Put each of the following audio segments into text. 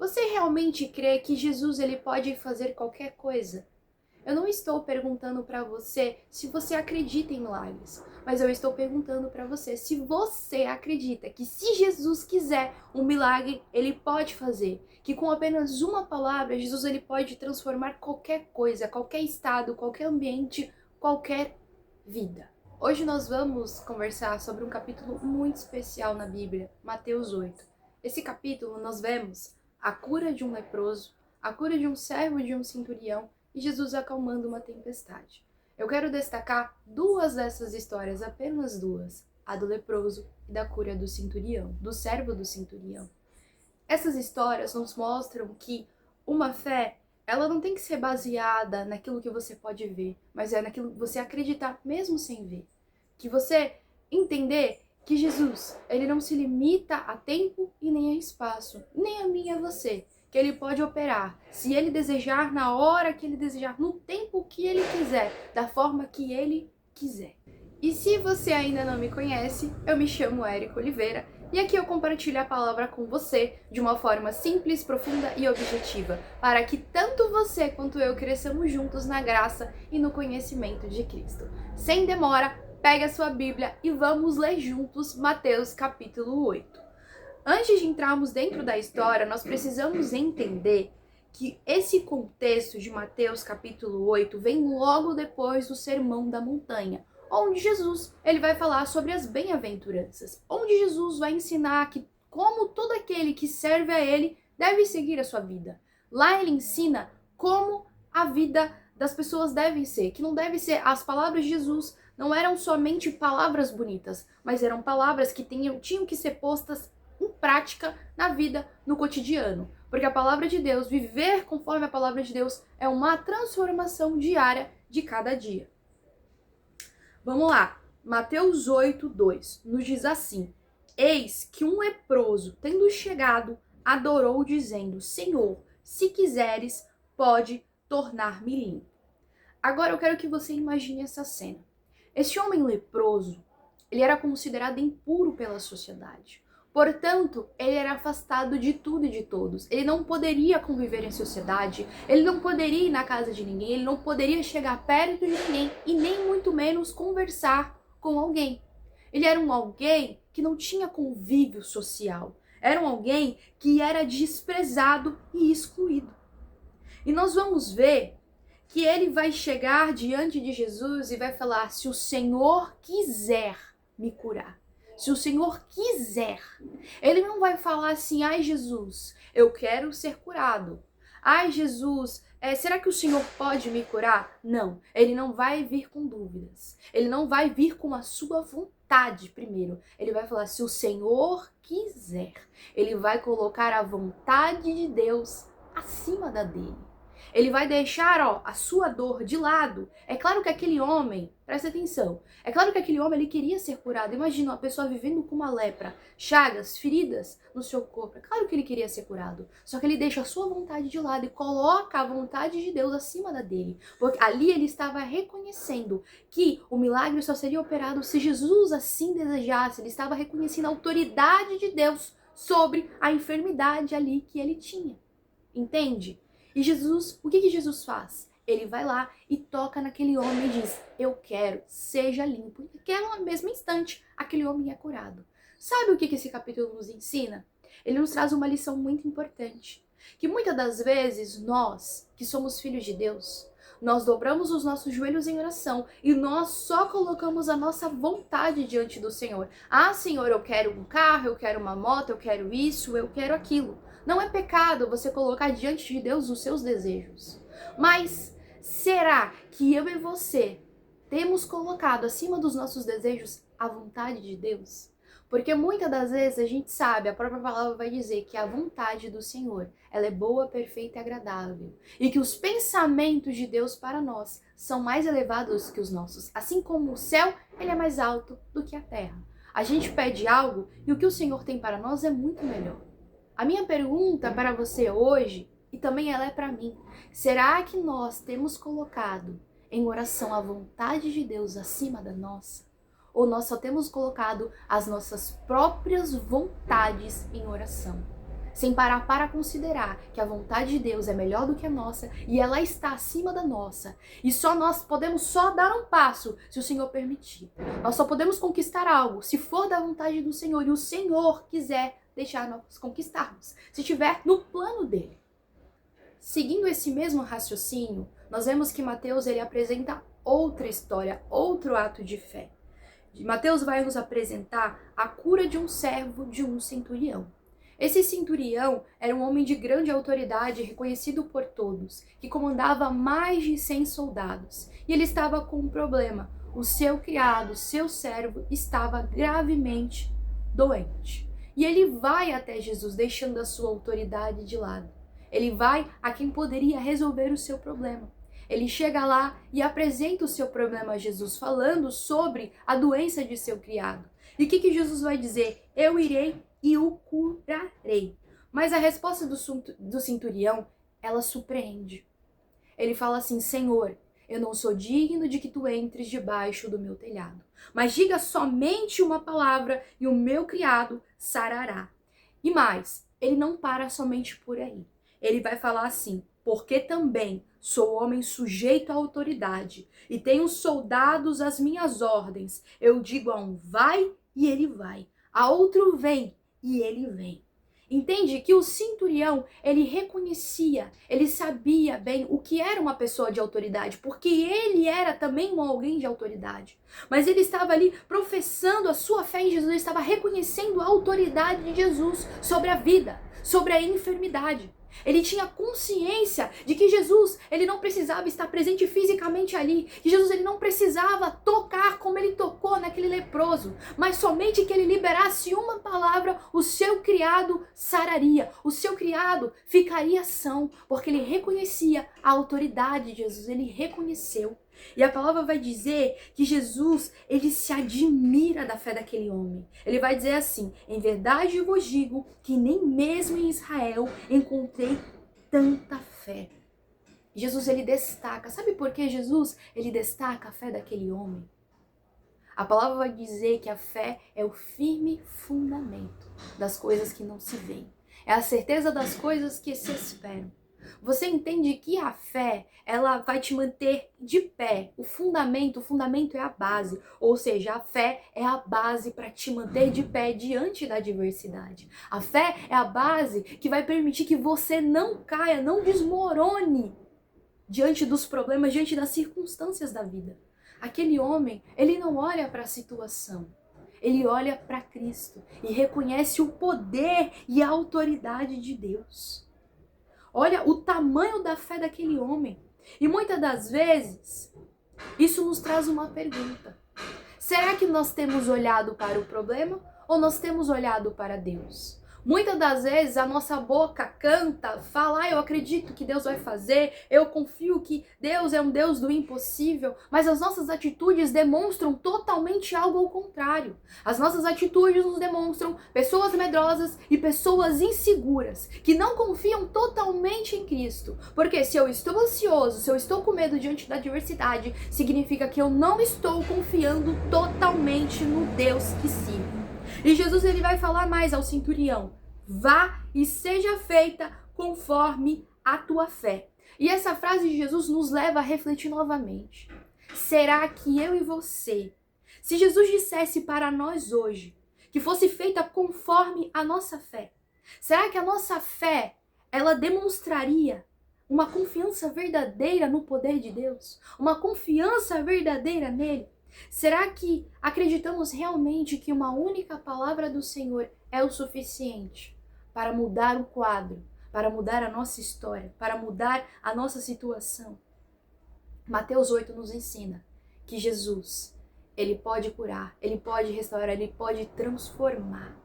Você realmente crê que Jesus ele pode fazer qualquer coisa? Eu não estou perguntando para você se você acredita em milagres, mas eu estou perguntando para você se você acredita que se Jesus quiser um milagre, ele pode fazer, que com apenas uma palavra Jesus ele pode transformar qualquer coisa, qualquer estado, qualquer ambiente, qualquer vida. Hoje nós vamos conversar sobre um capítulo muito especial na Bíblia, Mateus 8. Esse capítulo nós vemos a cura de um leproso, a cura de um servo de um centurião e Jesus acalmando uma tempestade. Eu quero destacar duas dessas histórias, apenas duas, a do leproso e da cura do centurião, do servo do centurião. Essas histórias nos mostram que uma fé, ela não tem que ser baseada naquilo que você pode ver, mas é naquilo que você acreditar mesmo sem ver. Que você entender que Jesus, ele não se limita a tempo e nem a espaço, nem a mim e a você. Que ele pode operar, se ele desejar, na hora que ele desejar, no tempo que ele quiser, da forma que ele quiser. E se você ainda não me conhece, eu me chamo Érica Oliveira e aqui eu compartilho a palavra com você de uma forma simples, profunda e objetiva, para que tanto você quanto eu cresçamos juntos na graça e no conhecimento de Cristo. Sem demora, pegue a sua Bíblia e vamos ler juntos Mateus capítulo 8. Antes de entrarmos dentro da história, nós precisamos entender que esse contexto de Mateus capítulo 8 vem logo depois do Sermão da Montanha, onde Jesus ele vai falar sobre as bem-aventuranças, onde Jesus vai ensinar que como todo aquele que serve a ele deve seguir a sua vida. Lá ele ensina como a vida das pessoas deve ser, que não deve ser, as palavras de Jesus não eram somente palavras bonitas, mas eram palavras que tinham que ser postas em prática na vida, no cotidiano. Porque a palavra de Deus, viver conforme a palavra de Deus, é uma transformação diária de cada dia. Vamos lá, Mateus 8, 2, nos diz assim: Eis que um leproso, tendo chegado, adorou, dizendo: Senhor, se quiseres, pode tornar-me limpo. Agora eu quero que você imagine essa cena. Esse homem leproso, ele era considerado impuro pela sociedade. Portanto, ele era afastado de tudo e de todos. Ele não poderia conviver em sociedade, ele não poderia ir na casa de ninguém, ele não poderia chegar perto de ninguém e nem muito menos conversar com alguém. Ele era um alguém que não tinha convívio social. Era um alguém que era desprezado e excluído. E nós vamos ver que ele vai chegar diante de Jesus e vai falar: se o Senhor quiser me curar. Se o Senhor quiser, ele não vai falar assim: ai Jesus, eu quero ser curado. Ai Jesus, será que o Senhor pode me curar? Não, ele não vai vir com dúvidas. Ele não vai vir com a sua vontade primeiro. Ele vai falar: se o Senhor quiser. Ele vai colocar a vontade de Deus acima da dele. Ele vai deixar, a sua dor de lado. É claro que aquele homem, presta atenção, é claro que aquele homem ele queria ser curado. Imagina uma pessoa vivendo com uma lepra, chagas, feridas no seu corpo. É claro que ele queria ser curado. Só que ele deixa a sua vontade de lado e coloca a vontade de Deus acima da dele. Porque ali ele estava reconhecendo que o milagre só seria operado se Jesus assim desejasse. Ele estava reconhecendo a autoridade de Deus sobre a enfermidade ali que ele tinha. Entende? E Jesus, o que Jesus faz? Ele vai lá e toca naquele homem e diz: eu quero, seja limpo. E naquele mesmo instante, aquele homem é curado. Sabe o que esse capítulo nos ensina? Ele nos traz uma lição muito importante. Que muitas das vezes nós, que somos filhos de Deus, nós dobramos os nossos joelhos em oração e nós só colocamos a nossa vontade diante do Senhor. Ah, Senhor, eu quero um carro, eu quero uma moto, eu quero isso, eu quero aquilo. Não é pecado você colocar diante de Deus os seus desejos. Mas será que eu e você temos colocado acima dos nossos desejos a vontade de Deus? Porque muitas das vezes a gente sabe, a própria palavra vai dizer que a vontade do Senhor, ela é boa, perfeita e agradável. E que os pensamentos de Deus para nós são mais elevados que os nossos. Assim como o céu, ele é mais alto do que a terra. A gente pede algo e o que o Senhor tem para nós é muito melhor. A minha pergunta para você hoje, e também ela é para mim: será que nós temos colocado em oração a vontade de Deus acima da nossa? Ou nós só temos colocado as nossas próprias vontades em oração? sem parar para considerar que a vontade de Deus é melhor do que a nossa e ela está acima da nossa. E só nós podemos só dar um passo se o Senhor permitir. Nós só podemos conquistar algo se for da vontade do Senhor e o Senhor quiser deixar nós conquistarmos, se estiver no plano dele. Seguindo esse mesmo raciocínio, nós vemos que Mateus ele apresenta outra história, outro ato de fé. Mateus vai nos apresentar a cura de um servo de um centurião. Esse centurião era um homem de grande autoridade, reconhecido por todos, que comandava mais de 100 soldados. E ele estava com um problema. O seu criado, seu servo, estava gravemente doente. E ele vai até Jesus, deixando a sua autoridade de lado. Ele vai a quem poderia resolver o seu problema. Ele chega lá e apresenta o seu problema a Jesus, falando sobre a doença de seu criado. E o que Jesus vai dizer? Eu irei e o curarei. Mas a resposta do centurião, ela surpreende. Ele fala assim: Senhor, eu não sou digno de que tu entres debaixo do meu telhado, mas diga somente uma palavra e o meu criado sarará. E mais, ele não para somente por aí. Ele vai falar assim: porque também sou homem sujeito à autoridade e tenho soldados às minhas ordens. Eu digo a um vai e ele vai, a outro vem e ele vem. Entende que o centurião, ele reconhecia, ele sabia bem o que era uma pessoa de autoridade, porque ele era também alguém de autoridade. Mas ele estava ali professando a sua fé em Jesus, ele estava reconhecendo a autoridade de Jesus sobre a vida, sobre a enfermidade. Ele tinha consciência de que Jesus, ele não precisava estar presente fisicamente ali, que Jesus ele não precisava tocar como ele tocou naquele leproso, mas somente que ele liberasse uma palavra, o seu criado sararia, o seu criado ficaria são, porque ele reconhecia a autoridade de Jesus, ele reconheceu. E a palavra vai dizer que Jesus, ele se admira da fé daquele homem. Ele vai dizer assim: em verdade eu vos digo que nem mesmo em Israel encontrei tanta fé. Jesus, ele destaca. Sabe por que Jesus, ele destaca a fé daquele homem? A palavra vai dizer que a fé é o firme fundamento das coisas que não se veem. É a certeza das coisas que se esperam. Você entende que a fé, ela vai te manter de pé. O fundamento é a base. Ou seja, a fé é a base para te manter de pé diante da adversidade. A fé é a base que vai permitir que você não caia, não desmorone diante dos problemas, diante das circunstâncias da vida. Aquele homem, ele não olha para a situação. Ele olha para Cristo e reconhece o poder e a autoridade de Deus. Olha o tamanho da fé daquele homem. E muitas das vezes, isso nos traz uma pergunta. Será que nós temos olhado para o problema ou nós temos olhado para Deus? Muitas das vezes a nossa boca canta, fala: eu acredito que Deus vai fazer, eu confio que Deus é um Deus do impossível, mas as nossas atitudes demonstram totalmente algo ao contrário. As nossas atitudes nos demonstram pessoas medrosas e pessoas inseguras, que não confiam totalmente em Cristo. Porque se eu estou ansioso, se eu estou com medo diante da adversidade, significa que eu não estou confiando totalmente no Deus que sirvo. E Jesus ele vai falar mais ao centurião: vá e seja feita conforme a tua fé. E essa frase de Jesus nos leva a refletir novamente. Será que eu e você, se Jesus dissesse para nós hoje que fosse feita conforme a nossa fé, será que a nossa fé, ela demonstraria uma confiança verdadeira no poder de Deus? Uma confiança verdadeira nele? Será que acreditamos realmente que uma única palavra do Senhor é o suficiente para mudar o quadro, para mudar a nossa história, para mudar a nossa situação? Mateus 8 nos ensina que Jesus, ele pode curar, ele pode restaurar, ele pode transformar.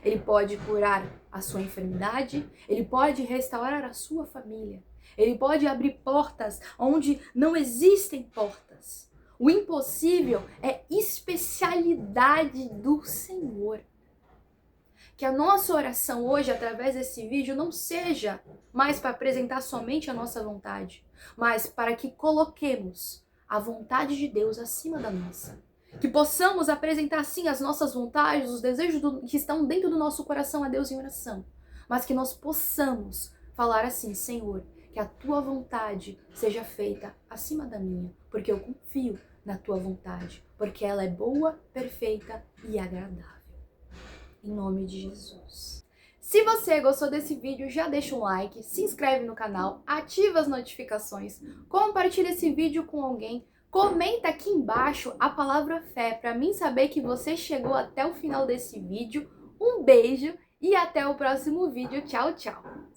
Ele pode curar a sua enfermidade, ele pode restaurar a sua família, ele pode abrir portas onde não existem portas. O impossível é especialidade do Senhor. Que a nossa oração hoje, através desse vídeo, não seja mais para apresentar somente a nossa vontade, mas para que coloquemos a vontade de Deus acima da nossa. Que possamos apresentar sim as nossas vontades, os desejos que estão dentro do nosso coração a Deus em oração, mas que nós possamos falar assim: Senhor, que a tua vontade seja feita acima da minha, porque eu confio na tua vontade, porque ela é boa, perfeita e agradável. Em nome de Jesus. Se você gostou desse vídeo, já deixa um like, se inscreve no canal, ativa as notificações, compartilha esse vídeo com alguém, comenta aqui embaixo a palavra fé para mim saber que você chegou até o final desse vídeo. Um beijo e até o próximo vídeo. Tchau, tchau!